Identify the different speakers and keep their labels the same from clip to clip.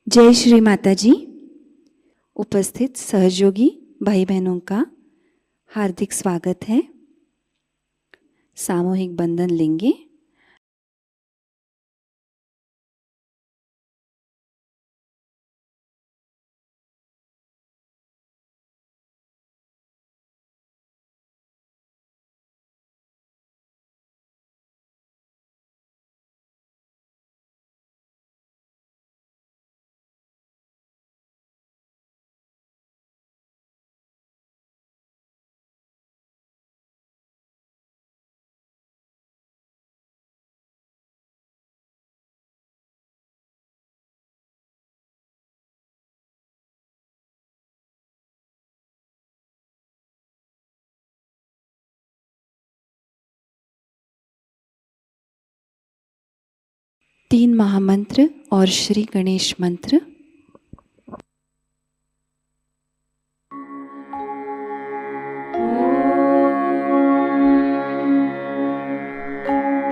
Speaker 1: जय श्री माताजी। उपस्थित सहयोगी भाई बहनों का हार्दिक स्वागत है। सामूहिक बंधन लेंगे। तीन महामंत्र और श्री गणेश मंत्र।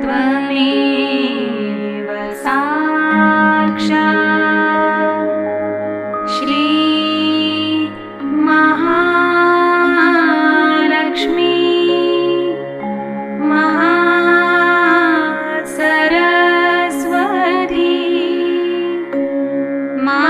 Speaker 2: त्वमेव साक्षात् श्री महालक्ष्मी सरस्वती मा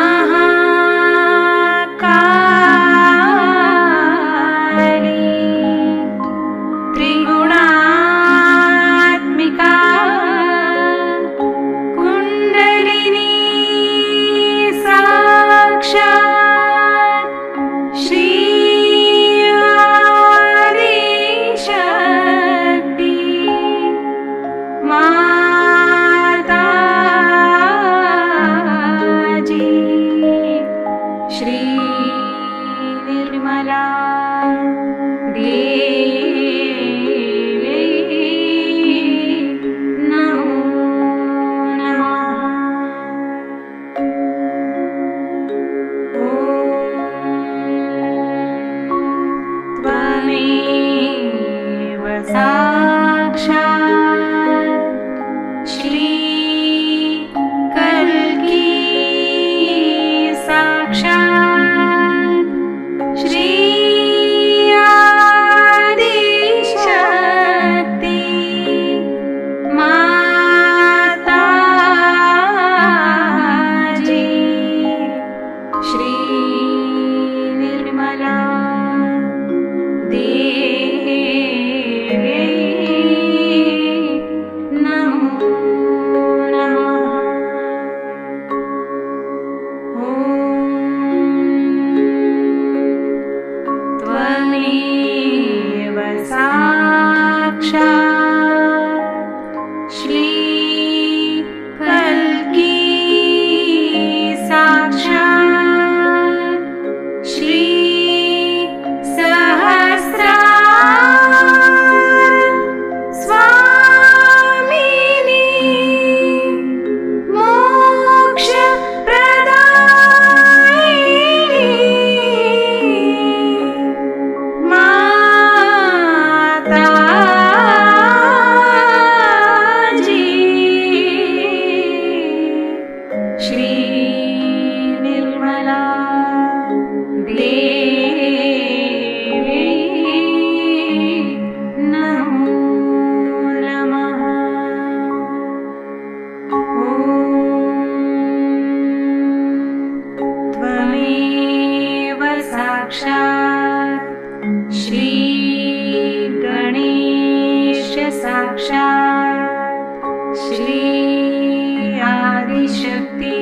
Speaker 2: शक्ति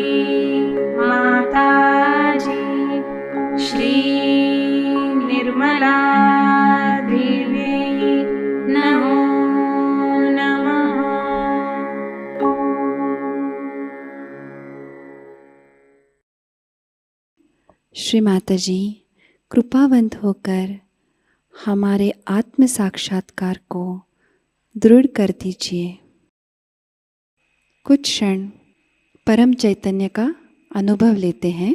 Speaker 2: माताजी श्री निर्मला देवी नमो नमः।
Speaker 1: श्री माता जी कृपावंत होकर हमारे आत्म साक्षात्कार को दृढ़ कर दीजिए। कुछ क्षण परम चैतन्य का अनुभव लेते हैं।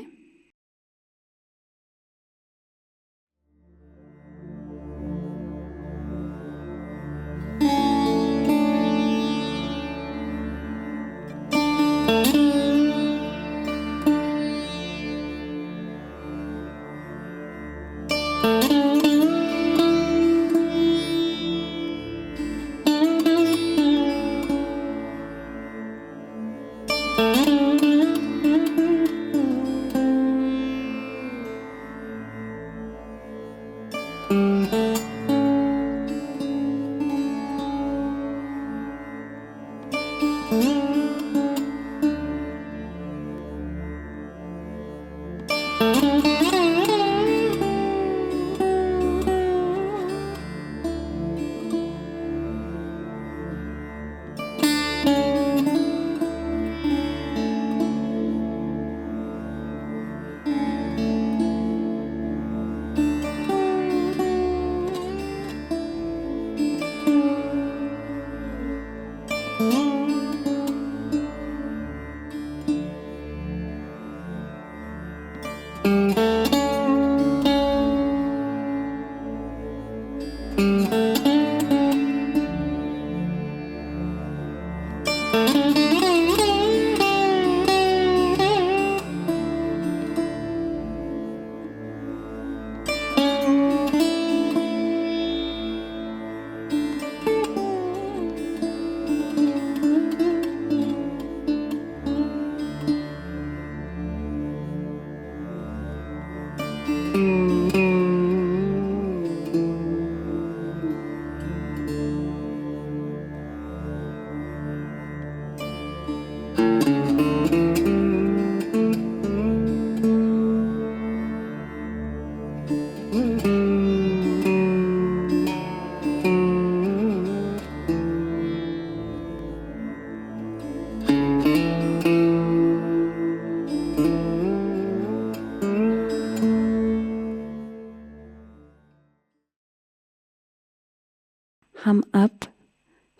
Speaker 1: हम अब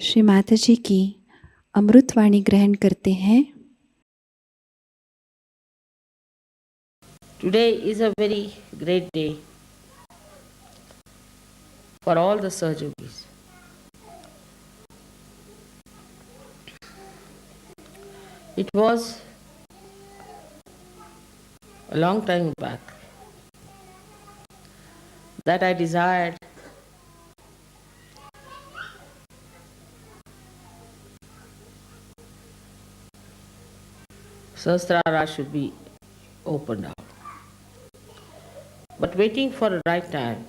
Speaker 1: श्री माता जी की अमृत वाणी ग्रहण करते हैं।
Speaker 3: Today is a very great day for all the Sahajogis. It was a long time back that I desired Sahasrara should be opened out. But waiting for the right time,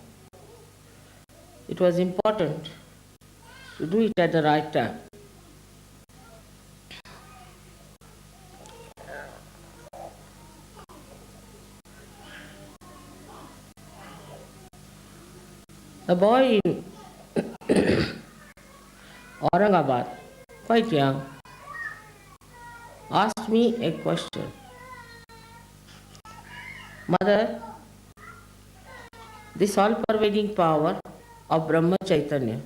Speaker 3: it was important to do it at the right time. A boy in Aurangabad, quite young, asked me a question. Mother, this all-pervading power of Brahma Chaitanya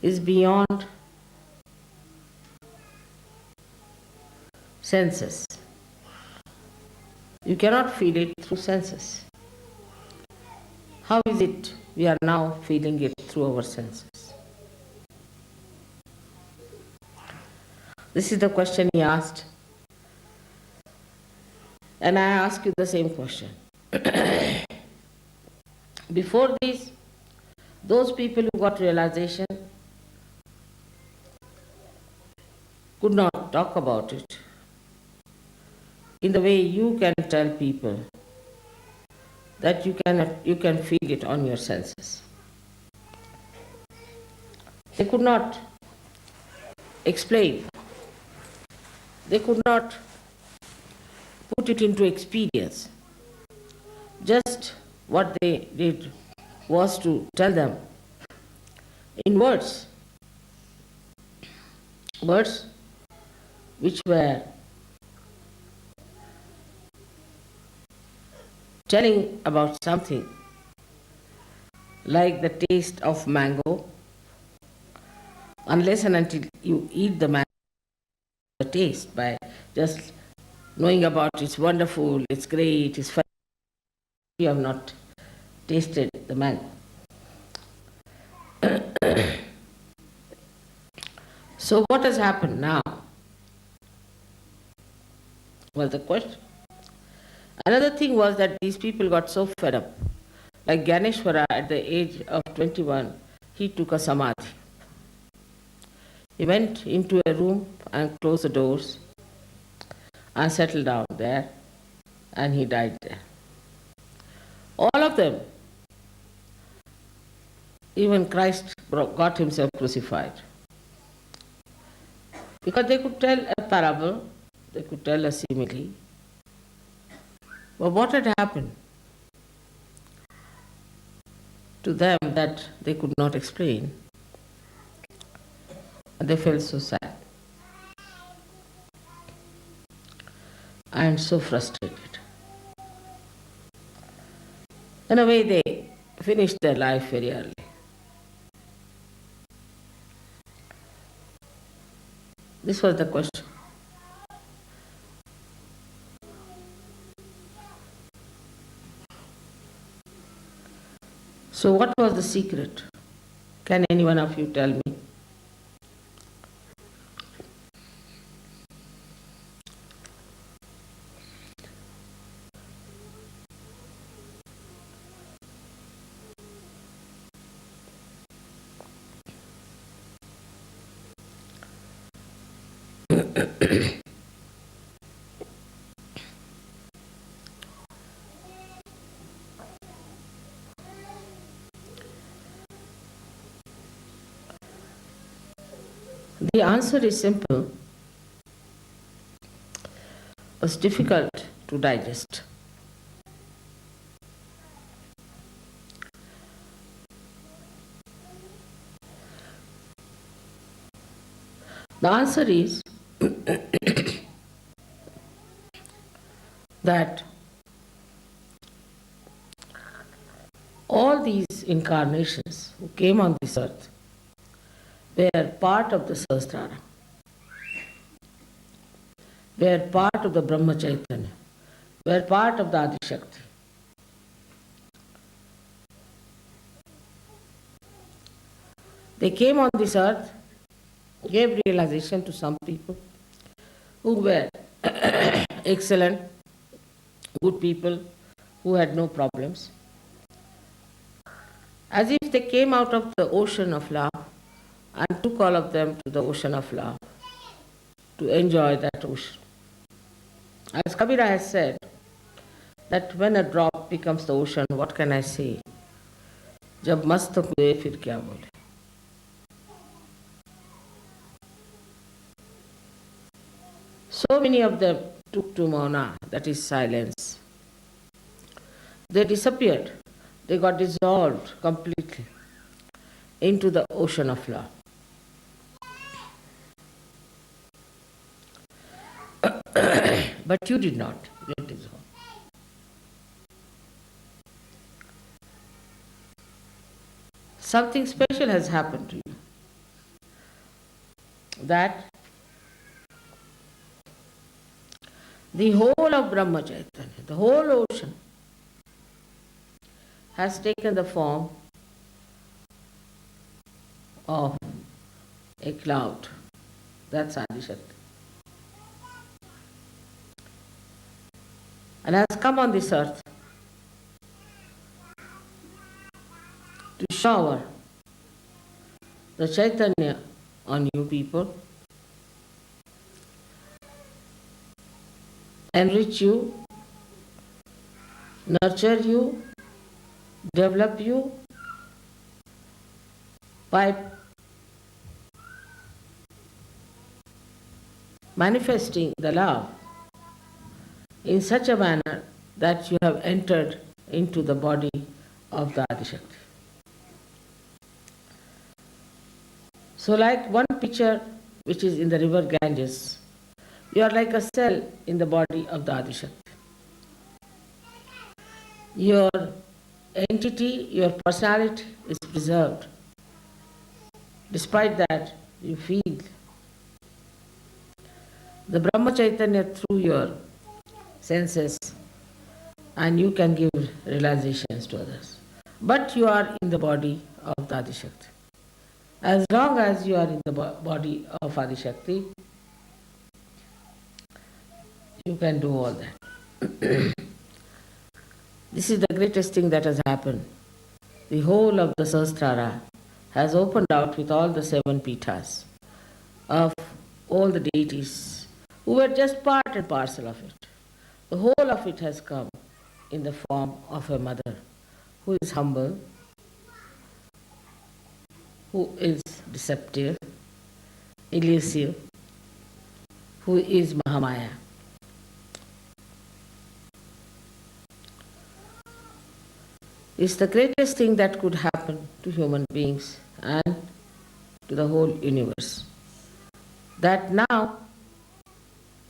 Speaker 3: is beyond senses. You cannot feel it through senses. How is it we are now feeling it through our senses? This is the question he asked. And I ask you the same question. Before this, those people who got realization could not talk about it in the way you can tell people that you can feel it on your senses. They could not explain They could not put it into experience. Just what they did was to tell them in words, words which were telling about something like the taste of mango. Unless and until you eat the mango, the taste by just knowing about it's wonderful, it's great, it's fun, you have not tasted the mango. So what has happened now? Was the question. Another thing was that these people got so fed up. Like Ganeshwara at the age of 21, he took a samadhi. He went into a room and closed the doors and settled down there, and he died there. All of them, even Christ got himself crucified. Because they could tell a parable, they could tell a simile. But what had happened to them that they could not explain? And they felt so sad and so frustrated. In a way, they finished their life very early. This was the question. So what was the secret? Can any one of you tell me? The answer is simple, but it's difficult to digest. The answer is that all these incarnations who came on this earth were part of the Sahasrara, were part of the Brahma Chaitanya, were part of the Adi Shakti. They came on this earth, gave realization to some people who were excellent, good people, who had no problems. As if they came out of the ocean of love and took all of them to the ocean of love to enjoy that ocean. As Kabira has said, that when a drop becomes the ocean, what can I say? Jab mast hue fir kya bole? So many of them took to mauna, that is silence. They disappeared. They got dissolved completely into the ocean of love. But you did not get dissolved. Something special has happened to you. That the whole of Brahma Chaitanya, the whole ocean, has taken the form of a cloud. That's Adi Shakti. And has come on this earth to shower the Chaitanya on you people, enrich you, nurture you, develop you by manifesting the love in such a manner that you have entered into the body of the Adishakti. So like one picture which is in the river Ganges, you are like a cell in the body of the Adishakti. Your entity, your personality is preserved. Despite that, you feel the Brahma Chaitanya through your senses and you can give realizations to others. But you are in the body of the Adishakti. As long as you are in the body of Adishakti, you can do all that. This is the greatest thing that has happened. The whole of the Sahasrara has opened out with all the 7 pithas of all the deities who were just part and parcel of it. The whole of it has come in the form of a mother who is humble, who is deceptive, elusive, who is Mahamaya. It's the greatest thing that could happen to human beings and to the whole universe. That now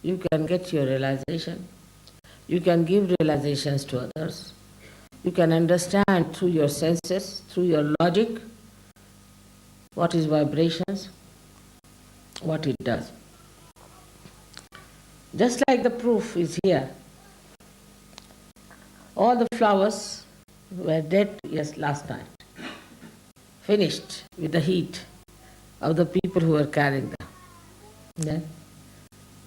Speaker 3: you can get your realization, you can give realizations to others, you can understand through your senses, through your logic, what is vibrations, what it does. Just like the proof is here. All the flowers were dead last night, finished with the heat of the people who were carrying them. Then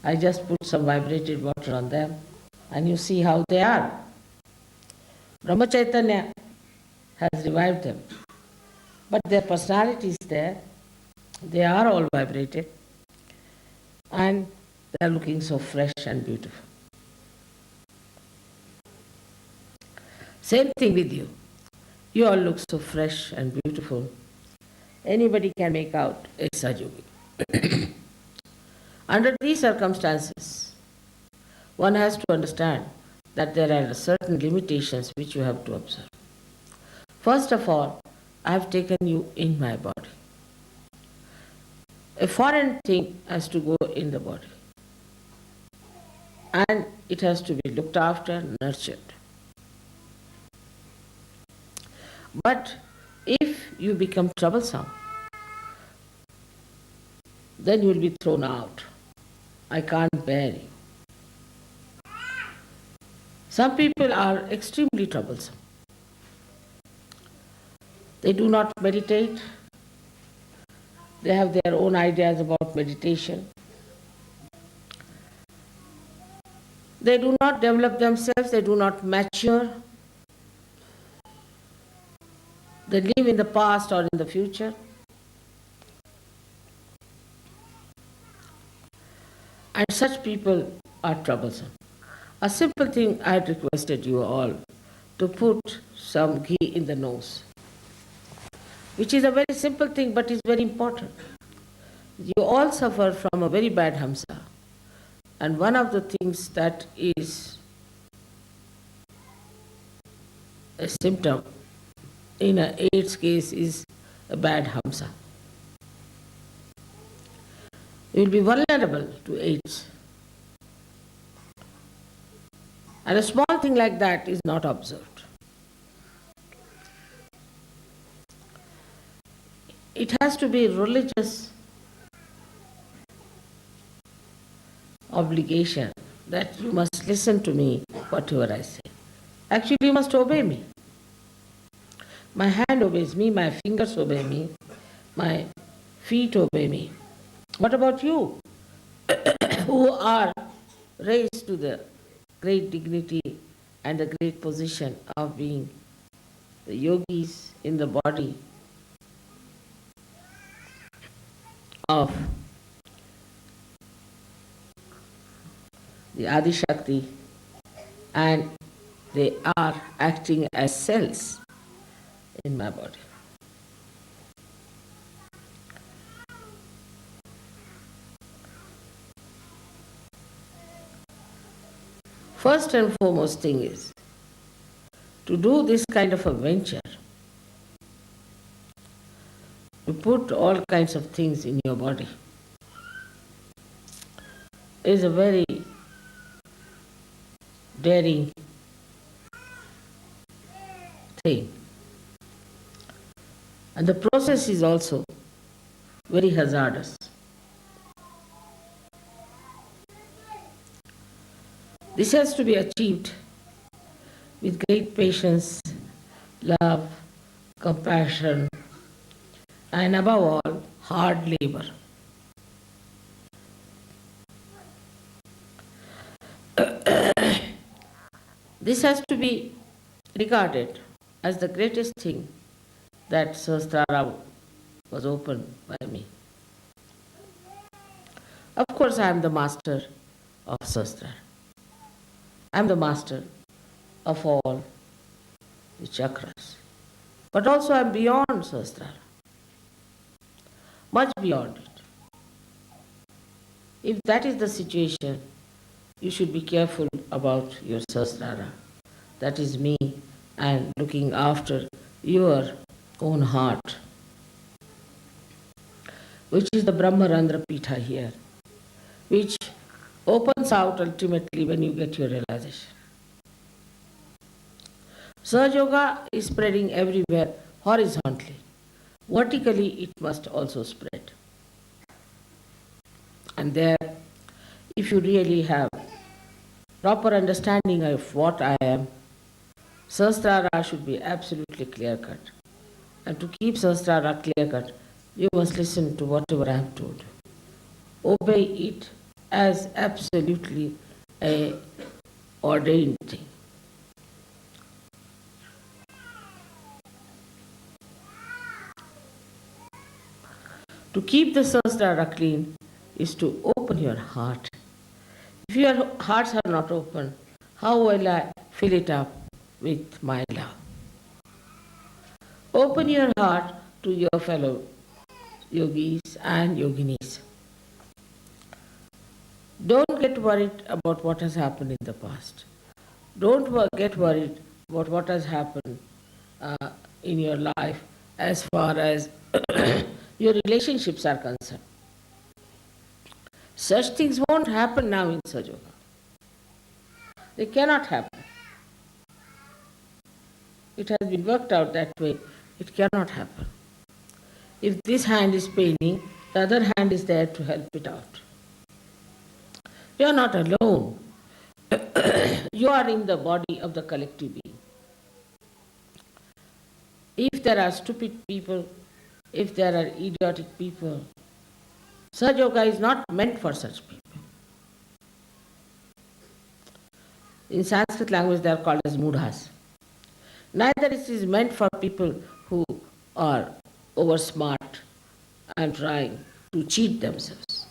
Speaker 3: I just put some vibrated water on them and you see how they are. Brahma Chaitanya has revived them, but their personality is there. They are all vibrated and they are looking so fresh and beautiful. Same thing with you. You all look so fresh and beautiful. Anybody can make out a Sahajayogi. Under these circumstances, one has to understand that there are certain limitations which you have to observe. First of all, I have taken you in my body. A foreign thing has to go in the body. And it has to be looked after, nurtured. But if you become troublesome, then you will be thrown out. I can't bear you. Some people are extremely troublesome. They do not meditate. They have their own ideas about meditation. They do not develop themselves, they do not mature. They live in the past or in the future. And such people are troublesome. A simple thing I had requested you all to put some ghee in the nose, which is a very simple thing but is very important. You all suffer from a very bad hamsa, and one of the things that is a symptom in an AIDS case is a bad hamsa. You will be vulnerable to AIDS. And a small thing like that is not observed. It has to be religious obligation that you must listen to me, whatever I say. Actually, you must obey me. My hand obeys me, my fingers obey me, my feet obey me. What about you, who are raised to the great dignity and the great position of being the yogis in the body of the Adi Shakti, and they are acting as cells in my body. First and foremost thing is to do this kind of a venture. You put all kinds of things in your body. Is a very daring thing. And the process is also very hazardous. This has to be achieved with great patience, love, compassion, and above all, hard labor. This has to be regarded as the greatest thing that Sahasrara was opened by me. Of course, I am the master of Sahasrara. I am the master of all the chakras. But also I am beyond Sahasrara, much beyond it. If that is the situation, you should be careful about your Sahasrara. That is me, and looking after your own heart, which is the Brahmarandra Pitha here, which opens out ultimately when you get your realization. Sahajayoga is spreading everywhere horizontally. Vertically, it must also spread. And there, if you really have proper understanding of what I am, Sahasrara should be absolutely clear-cut. And to keep Sahasrara clear-cut, you must listen to whatever I have told you. Obey it as absolutely a ordained thing. To keep the Sahasrara clean is to open your heart. If your hearts are not open, how will I fill it up with my love? Open your heart to your fellow yogis and yoginis. Don't get worried about what has happened in the past. Don't get worried about what has happened in your life as far as your relationships are concerned. Such things won't happen now in Sahajayoga. They cannot happen. It has been worked out that way. It cannot happen. If this hand is paining, the other hand is there to help it out. You are not alone. You are in the body of the collective being. If there are stupid people, if there are idiotic people, Sahajayoga is not meant for such people. In Sanskrit language they are called as mudhas. Neither it is meant for people who are oversmart and trying to cheat themselves.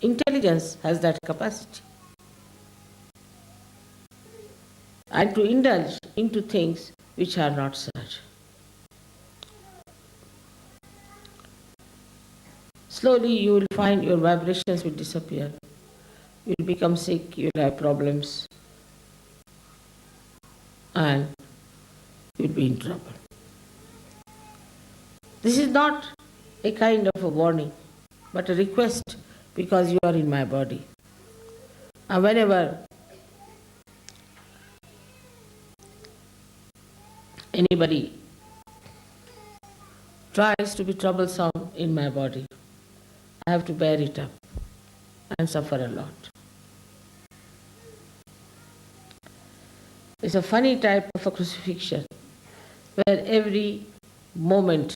Speaker 3: Intelligence has that capacity. And to indulge into things which are not such. Slowly you will find your vibrations will disappear. You will become sick, you will have problems, and you will be in trouble. This is not a kind of a warning, but a request, because you are in my body. And whenever anybody tries to be troublesome in my body, I have to bear it up and suffer a lot. It's a funny type of a crucifixion where every moment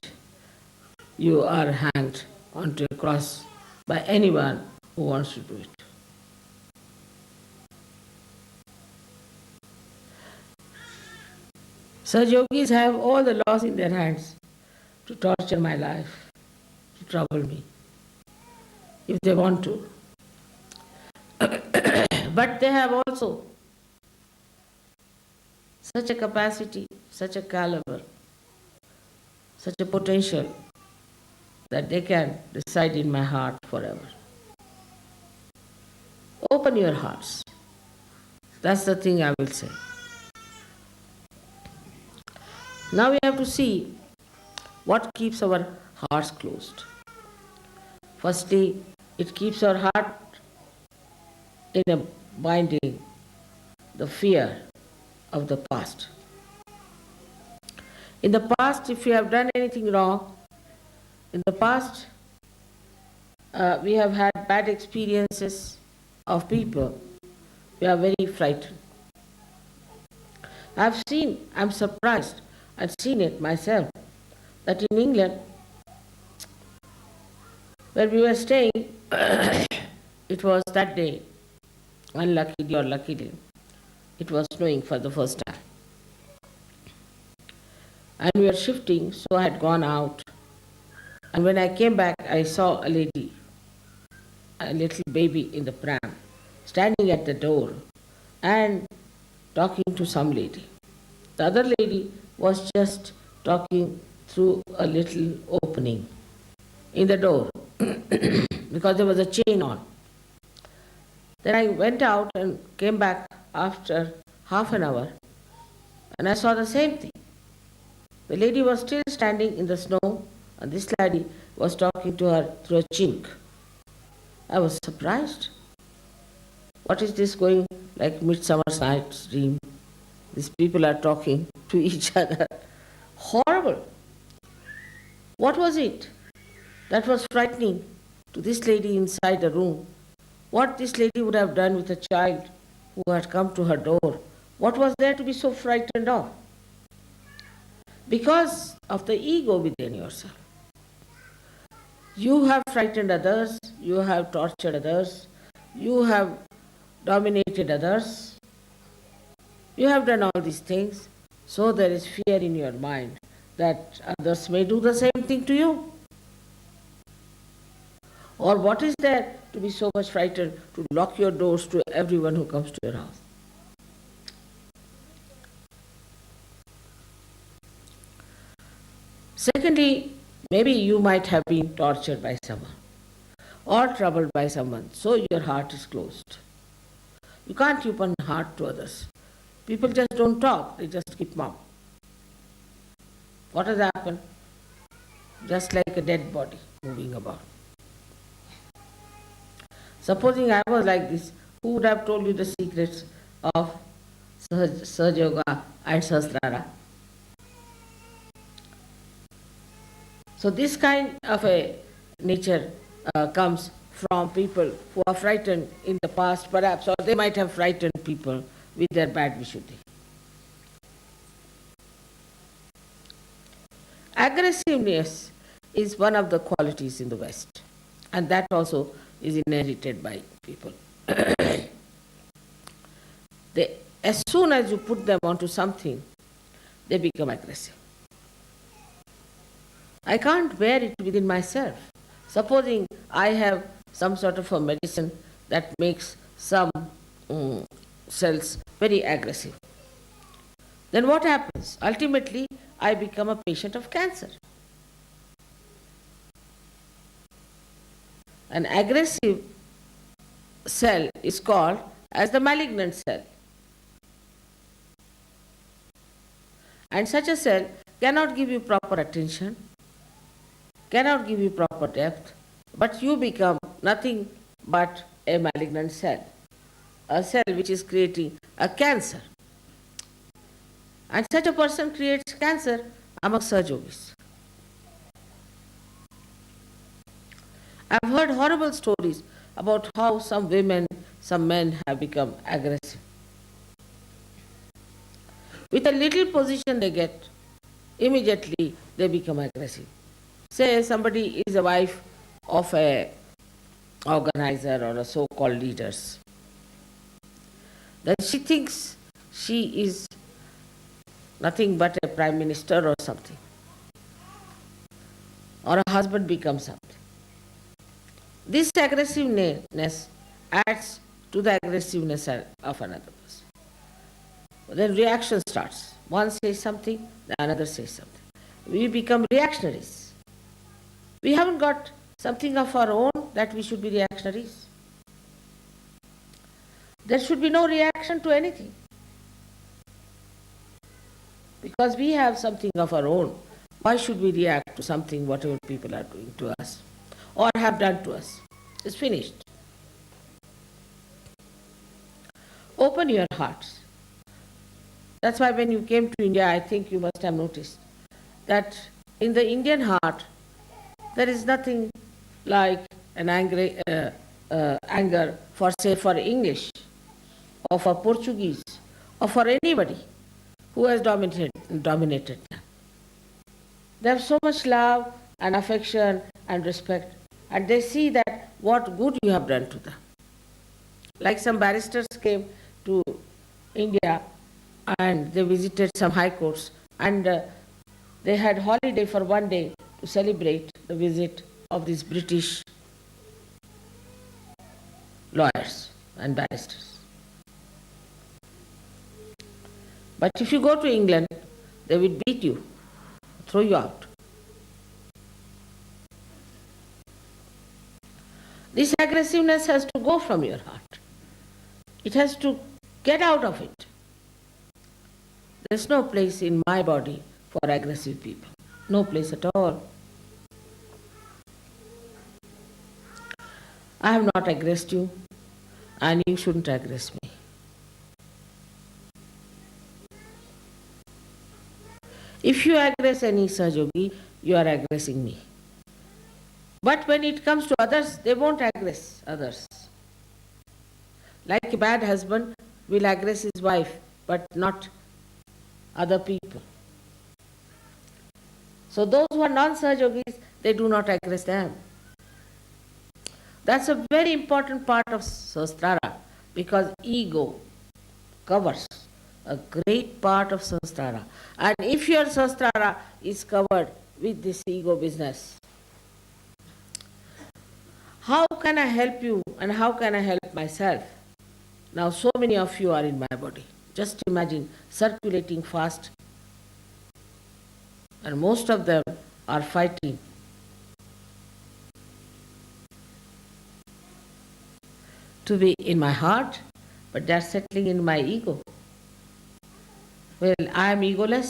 Speaker 3: you are hanged onto a cross by anyone who wants to do it. Such yogis have all the laws in their hands to torture my life, to trouble me, if they want to. But they have also such a capacity, such a caliber, such a potential that they can reside in my heart forever. Open your hearts. That's the thing I will say. Now we have to see what keeps our hearts closed. Firstly, it keeps our heart in a binding, the fear of the past. In the past, if we have done anything wrong, in the past, we have had bad experiences of people, we are very frightened. I'm surprised, I've seen it myself, that in England, where we were staying, it was that day, unluckily or luckily, it was snowing for the first time. And we were shifting, so I had gone out. And when I came back, I saw a lady, a little baby in the pram, standing at the door and talking to some lady. The other lady was just talking through a little opening in the door because there was a chain on. Then I went out and came back after half an hour and I saw the same thing. The lady was still standing in the snow and this lady was talking to her through a chink. I was surprised. What is this going like Midsummer's Night's Dream? These people are talking to each other. Horrible. What was it that was frightening to this lady inside the room? What this lady would have done with a child who had come to her door? What was there to be so frightened of? Because of the ego within yourself. You have frightened others, you have tortured others, you have dominated others, you have done all these things, so there is fear in your mind that others may do the same thing to you. Or what is there to be so much frightened to lock your doors to everyone who comes to your house? Secondly, maybe you might have been tortured by someone or troubled by someone, so your heart is closed. You can't open heart to others. People just don't talk, they just keep mum. What has happened? Just like a dead body moving about. Supposing I was like this, who would have told you the secrets of Sahajayoga and Sahasrara? So this kind of a nature comes from people who are frightened in the past perhaps, or they might have frightened people with their bad vishuddhi. Aggressiveness is one of the qualities in the West, and that also is inherited by people. As soon as you put them onto something, they become aggressive. I can't bear it within myself. Supposing I have some sort of a medicine that makes some cells very aggressive. Then what happens? Ultimately, I become a patient of cancer. An aggressive cell is called as the malignant cell. And such a cell cannot give you proper attention, cannot give you proper depth, but you become nothing but a malignant cell, a cell which is creating a cancer. And such a person creates cancer among Sahajogis. I've heard horrible stories about how some women, some men have become aggressive. With a little position they get, immediately they become aggressive. Say somebody is a wife of a organizer or a so-called leaders. Then she thinks she is nothing but a prime minister or something. Or a husband becomes something. This aggressiveness adds to the aggressiveness of another person. Then reaction starts. One says something, the another says something. We become reactionaries. We haven't got something of our own that we should be reactionaries. There should be no reaction. reaction to anything. Because we have something of our own. Why should we react to something, whatever people are doing to us or have done to us? It's finished. Open your hearts. That's why when you came to India, I think you must have noticed that in the Indian heart, there is nothing like an anger for, say, for English or for Portuguese or for anybody who has dominated them. They have so much love and affection and respect, and they see that what good you have done to them. Like some barristers came to India and they visited some high courts, and they had holiday for one day to celebrate the visit of these British lawyers and barristers. But if you go to England, they will beat you, throw you out. This aggressiveness has to go from your heart. It has to get out of it. There's no place in my body for aggressive people. No place at all. I have not aggressed you, and you shouldn't aggress me. If you aggress any Sahajayogi, you are aggressing me. But when it comes to others, they won't aggress others. Like a bad husband will aggress his wife, but not other people. So those who are non-Sahajogis, they do not aggress them. That's a very important part of Sahasrara, because ego covers a great part of Sahasrara. And if your Sahasrara is covered with this ego business, how can I help you and how can I help myself? Now so many of you are in my body. Just imagine, circulating fast, and most of them are fighting. To be in my heart, but they are settling in my ego. Well, I am egoless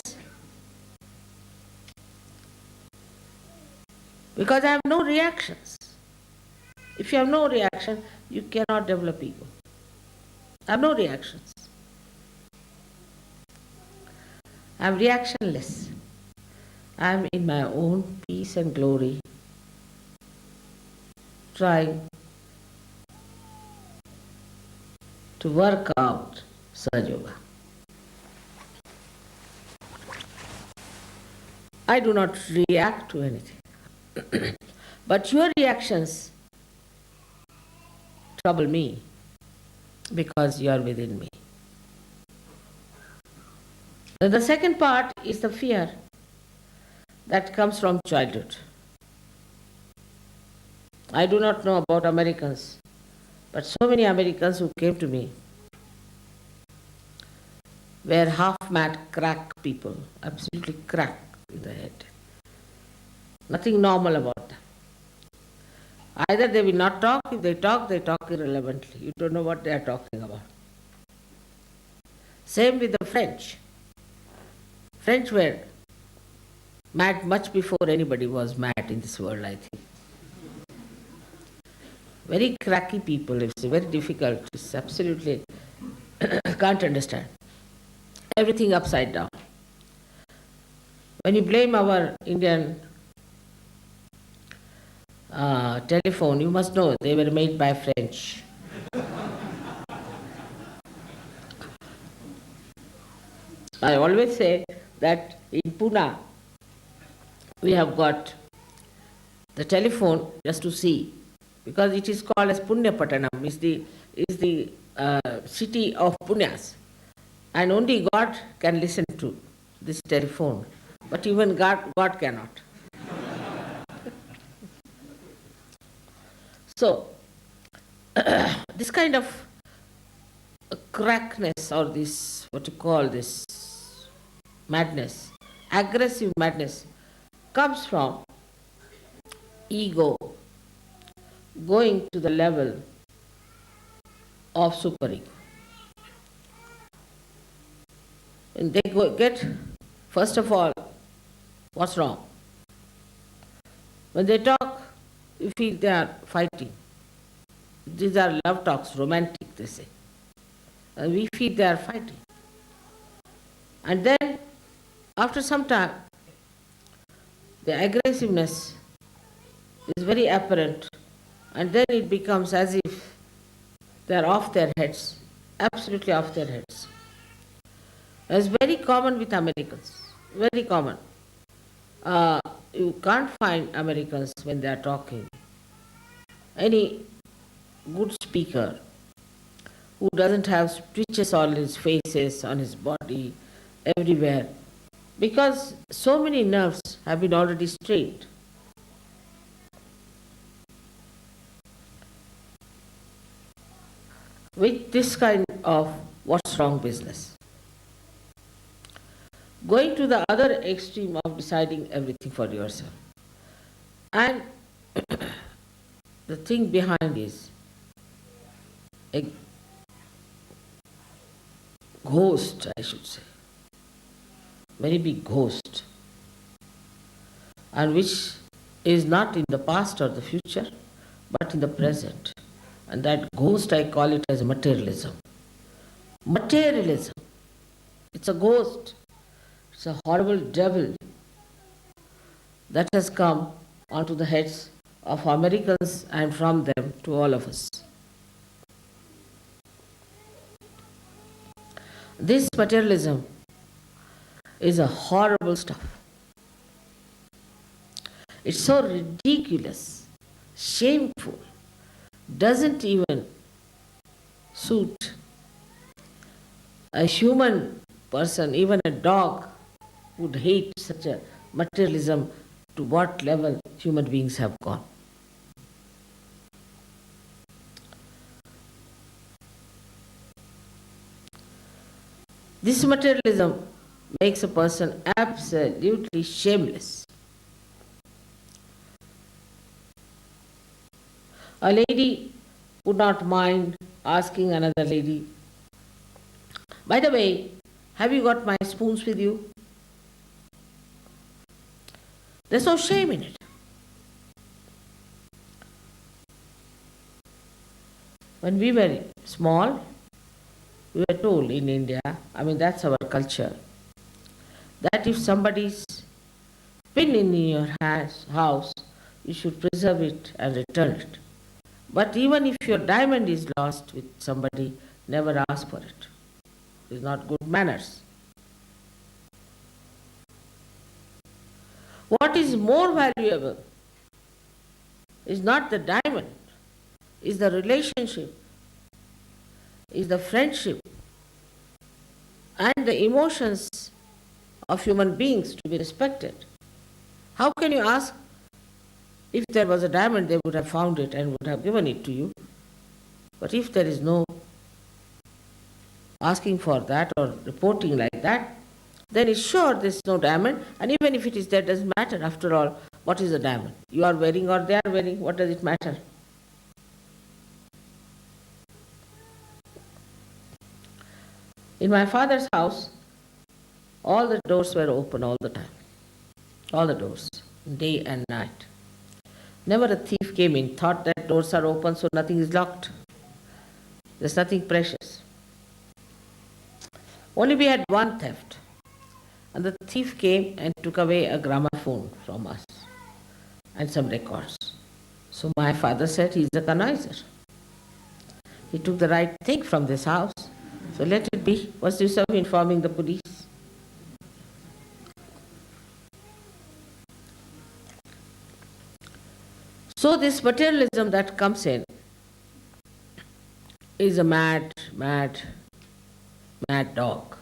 Speaker 3: because I have no reactions. If you have no reaction, you cannot develop ego. I have no reactions. I am reactionless. I am in my own peace and glory, trying to work out Sahajayoga. I do not react to anything. But your reactions trouble me because you are within me. And the second part is the fear that comes from childhood. I do not know about Americans, but so many Americans who came to me were half-mad crack people, absolutely crack in the head. Nothing normal about them. Either they will not talk, if they talk irrelevantly. You don't know what they are talking about. Same with the French. French were mad much before anybody was mad in this world, I think. Very cracky people, it's very difficult, it's absolutely can't understand. Everything upside down. When you blame our Indian telephone, you must know they were made by French. I always say that in Pune, we have got the telephone just to see, because it is called as Punyapatanam, is the city of Punyas, and only God can listen to this telephone, but even God cannot. So, this kind of crackness, or this, what you call this, madness, aggressive madness, comes from ego going to the level of superego. And they get, first of all, what's wrong. When they talk, you feel they are fighting. These are love talks, romantic, they say. And we feel they are fighting. And then, after some time, the aggressiveness is very apparent, and then it becomes as if they are off their heads, absolutely off their heads. It's very common with Americans, very common. You can't find Americans when they are talking. Any good speaker who doesn't have stitches on his faces, on his body, everywhere, because so many nerves have been already strained. With this kind of what's wrong business. Going to the other extreme of deciding everything for yourself. And the thing behind is a ghost, I should say, very big ghost, and which is not in the past or the future, but in the present. And that ghost, I call it as materialism. Materialism. It's a ghost. It's a horrible devil that has come onto the heads of Americans and from them to all of us. This materialism is a horrible stuff. It's so ridiculous, shameful, doesn't even suit a human person. Even a dog would hate such a materialism, to what level human beings have gone. This materialism makes a person absolutely shameless. A lady would not mind asking another lady, by the way, have you got my spoons with you? There's no shame in it. When we were small, we were told in India, that's our culture, that if somebody's pin in your house, you should preserve it and return it. But even if your diamond is lost with somebody, never ask for it. It's not good manners. What is more valuable is not the diamond, is the relationship, is the friendship, and the emotions of human beings to be respected. How can you ask? If there was a diamond, they would have found it and would have given it to you. But if there is no asking for that or reporting like that, then it's sure there's no diamond, and even if it is there, it doesn't matter. After all, what is a diamond? You are wearing or they are wearing, what does it matter? In my father's house, all the doors were open all the time. All the doors, day and night. Never a thief came in, thought that doors are open so nothing is locked. There's nothing precious. Only we had one theft. And the thief came and took away a gramophone from us and some records. So my father said, he's a conniser. He took the right thing from this house. So let it be. What's the use of informing the police? So this materialism that comes in is a mad dog,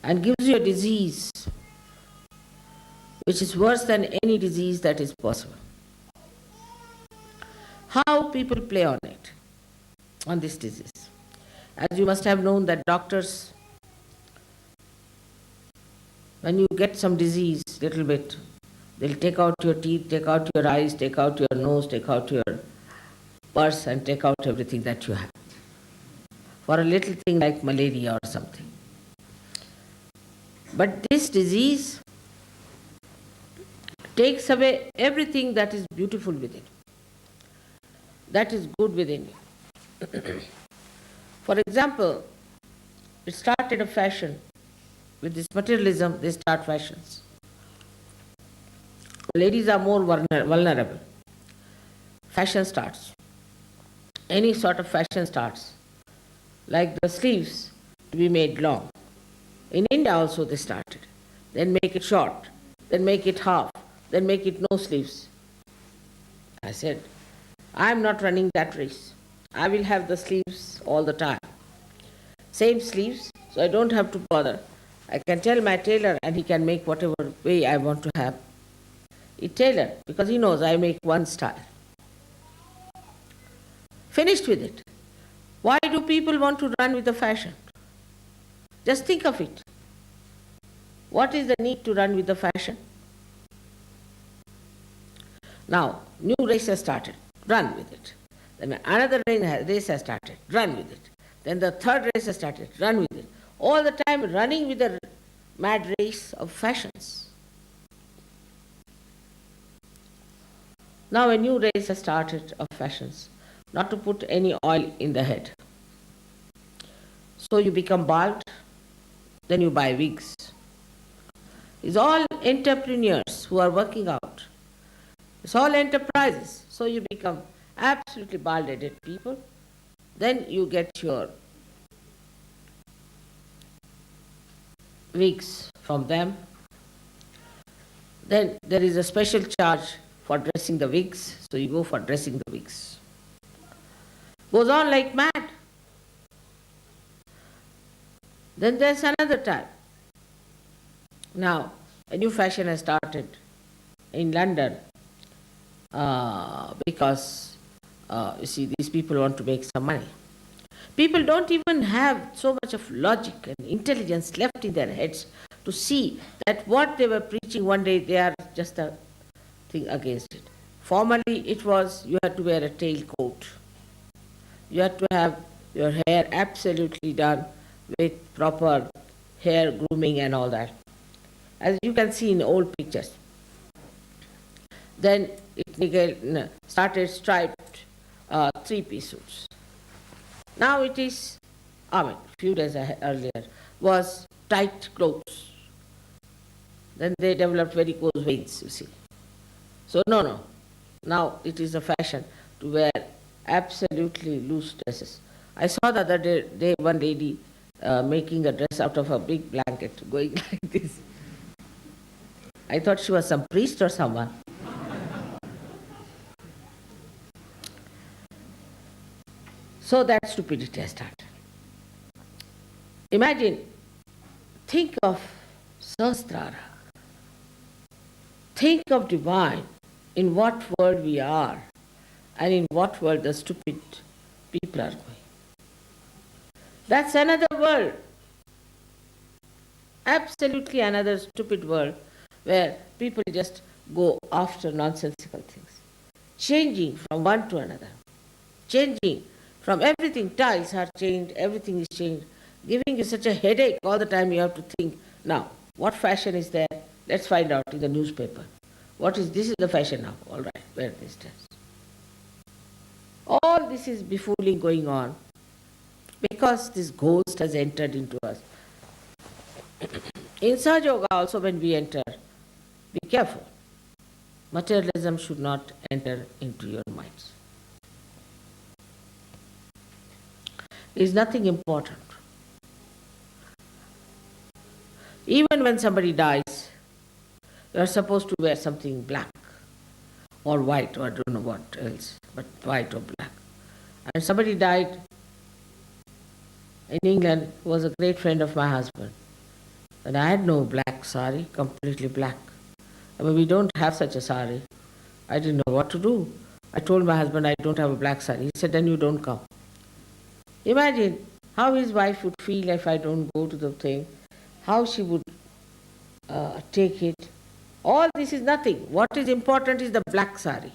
Speaker 3: and gives you a disease which is worse than any disease that is possible. How people play on it, on this disease. As you must have known that doctors, when you get some disease, little bit, they'll take out your teeth, take out your eyes, take out your nose, take out your purse, and take out everything that you have. For a little thing like malaria or something. But this disease takes away everything that is beautiful within, that is good within you. For example, it started a fashion. With this materialism, they start fashions. Ladies are more vulnerable. Fashion starts. Any sort of fashion starts. Like the sleeves to be made long. In India also they started. Then make it short. Then make it half. Then make it no sleeves. I said, I am not running that race. I will have the sleeves all the time. Same sleeves, so I don't have to bother. I can tell my tailor and he can make whatever way I want to have it tailored, because he knows I make one style. Finished with it. Why do people want to run with the fashion? Just think of it. What is the need to run with the fashion? Now, new race has started. Run with it. Then another race has started. Run with it. Then the third race has started. Run with it. All the time running with the mad race of fashions. Now a new race has started of fashions. Not to put any oil in the head. So you become bald, then you buy wigs. It's all entrepreneurs who are working out. It's all enterprises. So you become absolutely bald-headed people. Then you get your wigs from them. Then there is a special charge for dressing the wigs, so you go for dressing the wigs. Goes on like mad. Then there's another type. Now, a new fashion has started in London because, you see, these people want to make some money. People don't even have so much of logic and intelligence left in their heads to see that what they were preaching one day, they are just a thing against it. Formerly, it was you had to wear a tailcoat. You had to have your hair absolutely done with proper hair grooming and all that, as you can see in old pictures. Then it started striped three-piece suits. Now it is, a few days earlier, was tight clothes. Then they developed varicose veins, you see. So no. Now it is a fashion to wear absolutely loose dresses. I saw the other day one lady making a dress out of a big blanket, going like this. I thought she was some priest or someone. So that stupidity has started. Imagine, think of Sahasrara. Think of divine, in what world we are and in what world the stupid people are going. That's another world. Absolutely another stupid world where people just go after nonsensical things. Changing from one to another. Changing from everything. Tiles are changed, everything is changed. Giving you such a headache all the time you have to think, now, what fashion is there? Let's find out in the newspaper. This is the fashion now. All right, wear this dress. All this is befooling going on because this ghost has entered into us. In Sahajayoga also when we enter, be careful. Materialism should not enter into your minds. It is nothing important. Even when somebody dies, you are supposed to wear something black or white, or I don't know what else, but white or black. And somebody died in England who was a great friend of my husband. And I had no black sari, completely black. I mean, we don't have such a sari. I didn't know what to do. I told my husband I don't have a black sari. He said, then you don't come. Imagine how his wife would feel if I don't go to the thing, how she would take it. All this is nothing. What is important is the black sari.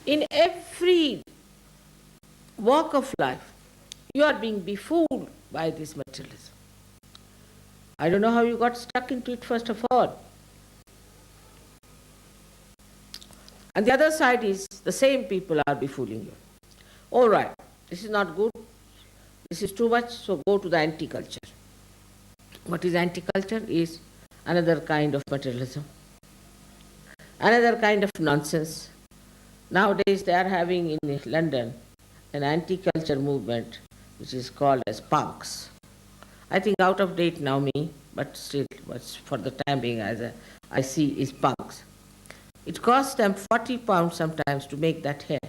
Speaker 3: In every walk of life, you are being befooled by this materialism. I don't know how you got stuck into it first of all. And the other side is the same people are befooling you. All right, this is not good, this is too much, so go to the anti-culture. What is anti-culture? Is another kind of materialism, another kind of nonsense. Nowadays they are having in London an anti-culture movement which is called as punks. I think out of date now me, but still for the time being I see is punks. It costs them £40 sometimes to make that hair.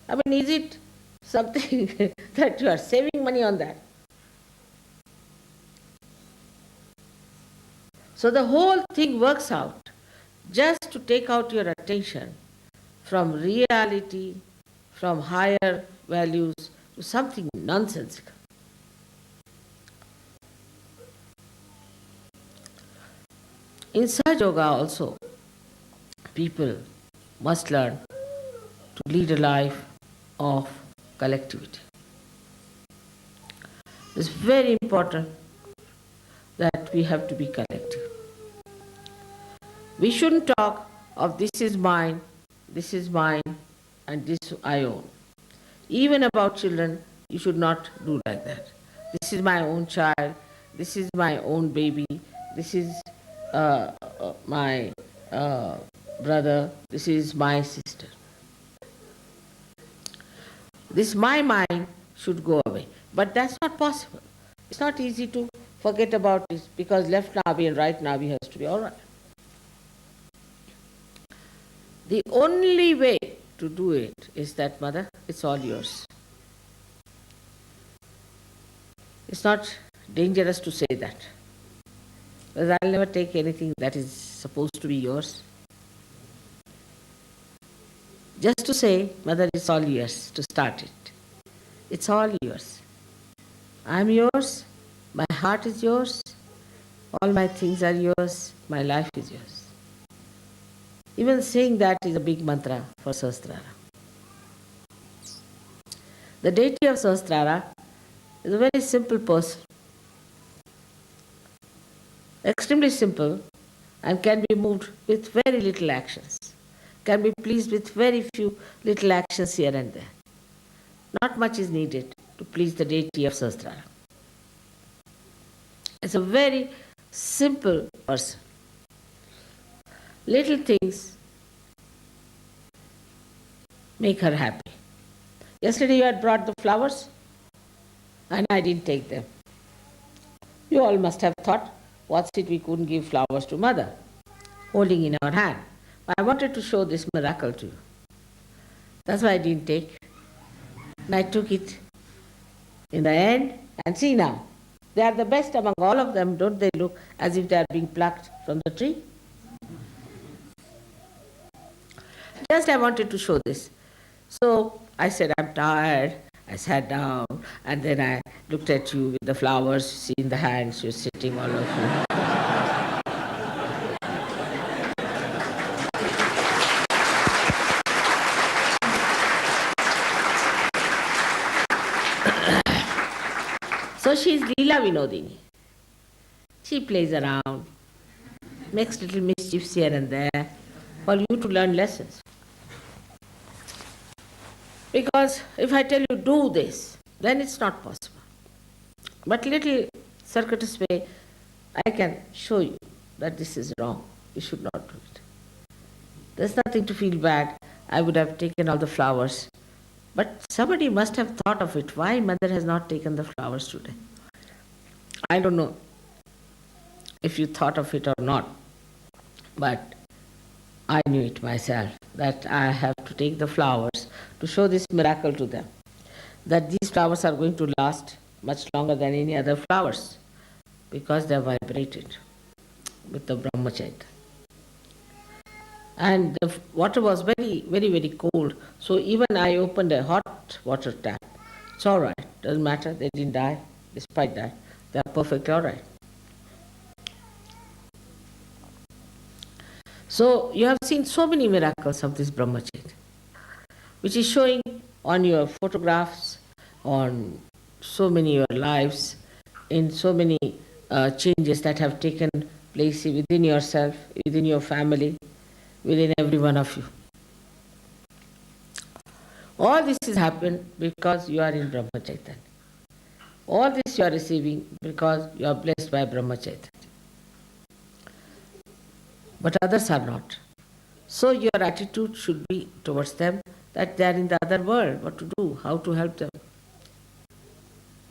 Speaker 3: I mean, is it something that you are saving money on that? So the whole thing works out just to take out your attention from reality, from higher values to something nonsensical. In Sahajayoga also, people must learn to lead a life of collectivity. It's very important that we have to be collective. We shouldn't talk of this is mine, and this I own. Even about children, you should not do like that. This is my own child, this is my own baby, this is my brother, this is my sister. This my mind should go away. But that's not possible. It's not easy to forget about this because left navi and right navi has to be all right. The only way to do it is that, Mother, it's all yours. It's not dangerous to say that. Because I'll never take anything that is supposed to be yours. Just to say, Mother, it's all yours, to start it. It's all yours. I'm yours, my heart is yours, all my things are yours, my life is yours. Even saying that is a big mantra for Sahasrara. The deity of Sahasrara is a very simple person, extremely simple, and can be moved with very little actions, can be pleased with very few little actions here and there. Not much is needed to please the deity of Sahasrara. It's a very simple person. Little things make her happy. Yesterday you had brought the flowers and I didn't take them. You all must have thought, what's it we couldn't give flowers to Mother, holding in our hand. But I wanted to show this miracle to you. That's why I didn't take. And I took it in the end, and see now, they are the best among all of them. Don't they look as if they are being plucked from the tree? Just I wanted to show this. So I said, I'm tired. I sat down, and then I looked at you with the flowers, see in the hands, you're sitting, all of you. So she's Leela Vinodini. She plays around, makes little mischiefs here and there for you to learn lessons. Because if I tell you do this, then it's not possible. But little circuitous way, I can show you that this is wrong. You should not do it. There's nothing to feel bad. I would have taken all the flowers. But somebody must have thought of it. Why Mother has not taken the flowers today? I don't know if you thought of it or not. But I knew it myself, that I have to take the flowers to show this miracle to them. That these flowers are going to last much longer than any other flowers. Because they are vibrated with the Brahmacharya. And the water was very, very, very cold. So even I opened a hot water tap. It's all right. Doesn't matter. They didn't die. Despite that, they are perfectly all right. So you have seen so many miracles of this Brahmacharya, which is showing on your photographs, on so many your lives, in so many changes that have taken place within yourself, within your family, within every one of you. All this has happened because you are in Brahma Chaitanya. All this you are receiving because you are blessed by Brahma Chaitanya. But others are not. So your attitude should be towards them that they are in the other world, what to do, how to help them.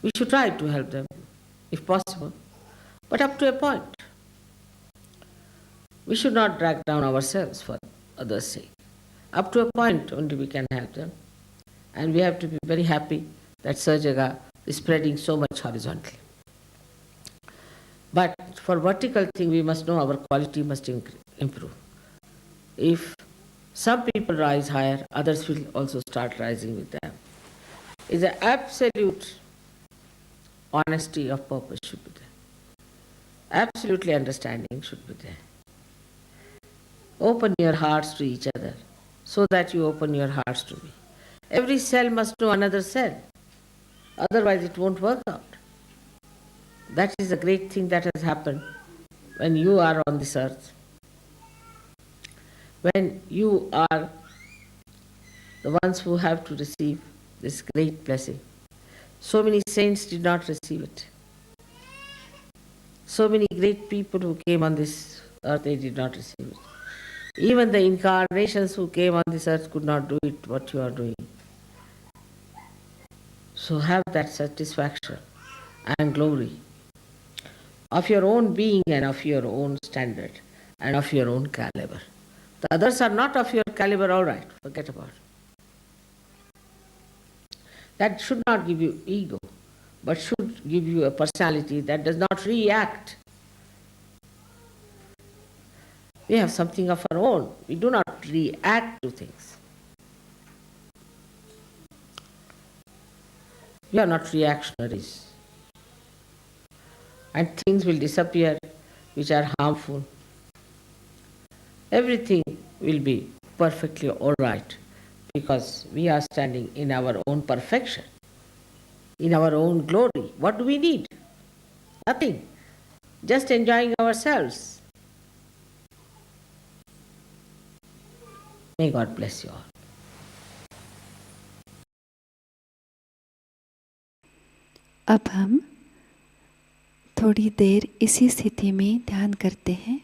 Speaker 3: We should try to help them, if possible, but up to a point. We should not drag down ourselves for others' sake. Up to a point only we can help them. And we have to be very happy that Sahajayoga is spreading so much horizontally. But for vertical thing, we must know our quality must improve. If some people rise higher, others will also start rising with them. It's an absolute honesty of purpose should be there. Absolutely understanding should be there. Open your hearts to each other so that you open your hearts to me. Every cell must know another cell. Otherwise it won't work out. That is a great thing that has happened when you are on this earth. When you are the ones who have to receive this great blessing. So many saints did not receive it. So many great people who came on this earth, they did not receive it. Even the incarnations who came on this earth could not do it what you are doing. So have that satisfaction and glory of your own being and of your own standard and of your own caliber. The others are not of your caliber, all right, forget about it. That should not give you ego, but should give you a personality that does not react. We have something of our own. We do not react to things. We are not reactionaries. And things will disappear which are harmful. Everything will be perfectly all right because we are standing in our own perfection, in our own glory. What do we need? Nothing. Just enjoying ourselves. May God bless you all.
Speaker 1: अब हम थोड़ी देर इसी स्थिति में ध्यान करते हैं।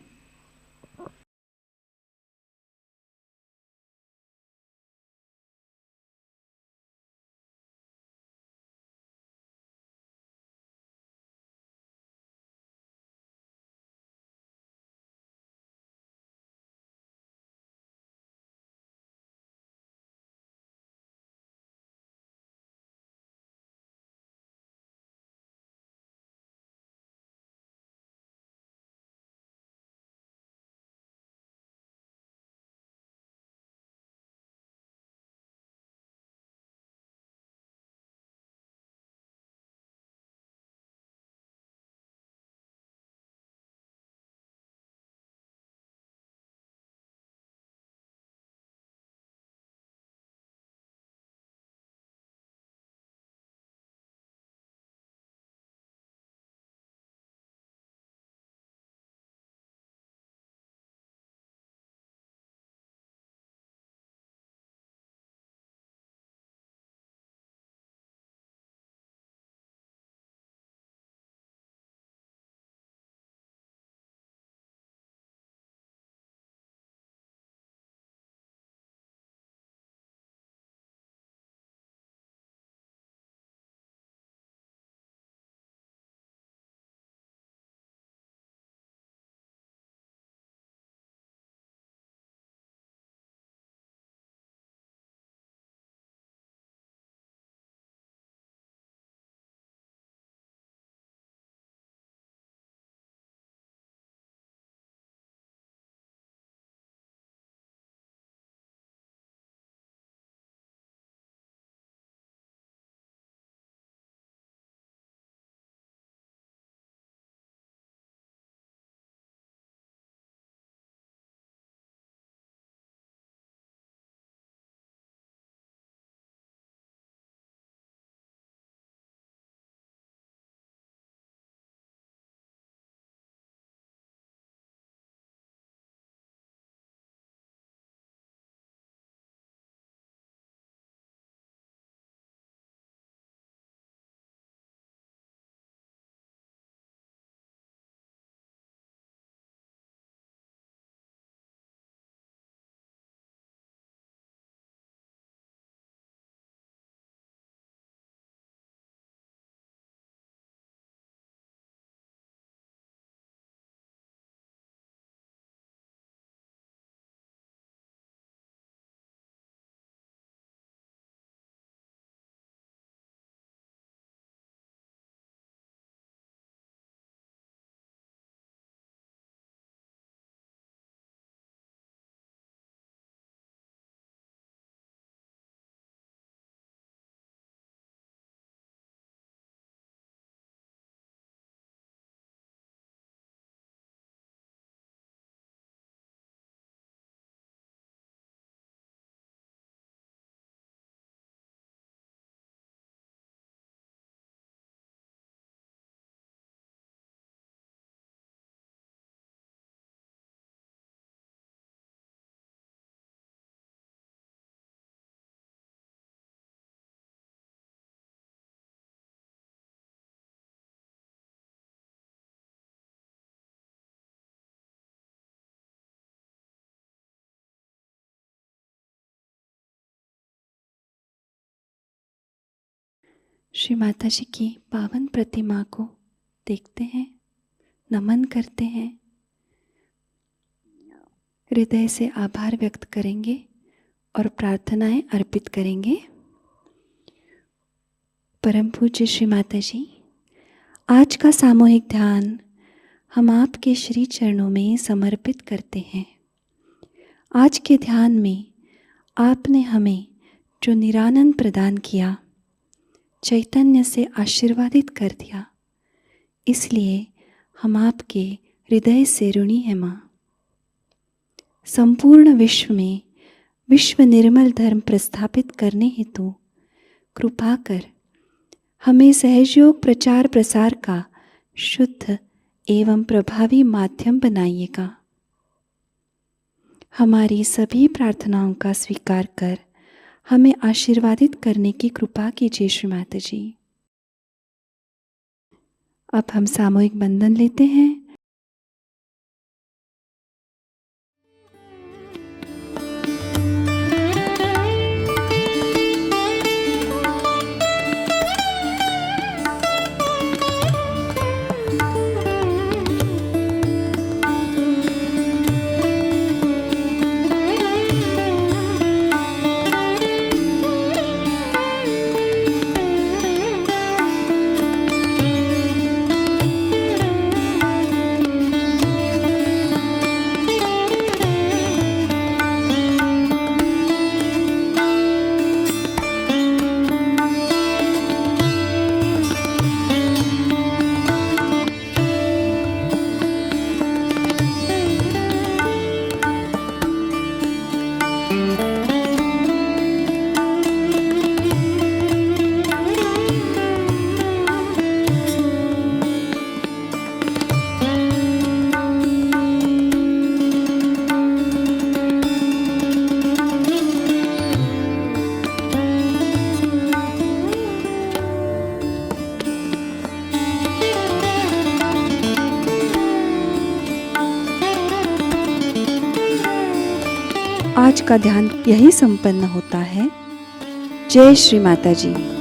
Speaker 1: श्री माता जी की पावन प्रतिमा को देखते हैं, नमन करते हैं, हृदय से आभार व्यक्त करेंगे और प्रार्थनाएं अर्पित करेंगे। परम पूज्य श्री माता जी, आज का सामूहिक ध्यान हम आपके श्री चरणों में समर्पित करते हैं। आज के ध्यान में आपने हमें जो निरानंद प्रदान किया, चैतन्य से आशीर्वादित कर दिया, इसलिए हम आपके हृदय से ऋणी हैं माँ। संपूर्ण विश्व में विश्व निर्मल धर्म प्रस्थापित करने हेतु कृपा कर हमें सहजयोग प्रचार प्रसार का शुद्ध एवं प्रभावी माध्यम बनाइएगा। हमारी सभी प्रार्थनाओं का स्वीकार कर हमें आशीर्वादित करने की कृपा कीजिए श्री माता जी। अब हम सामूहिक बंधन लेते हैं। आज का ध्यान यही संपन्न होता है। जय श्री माता जी।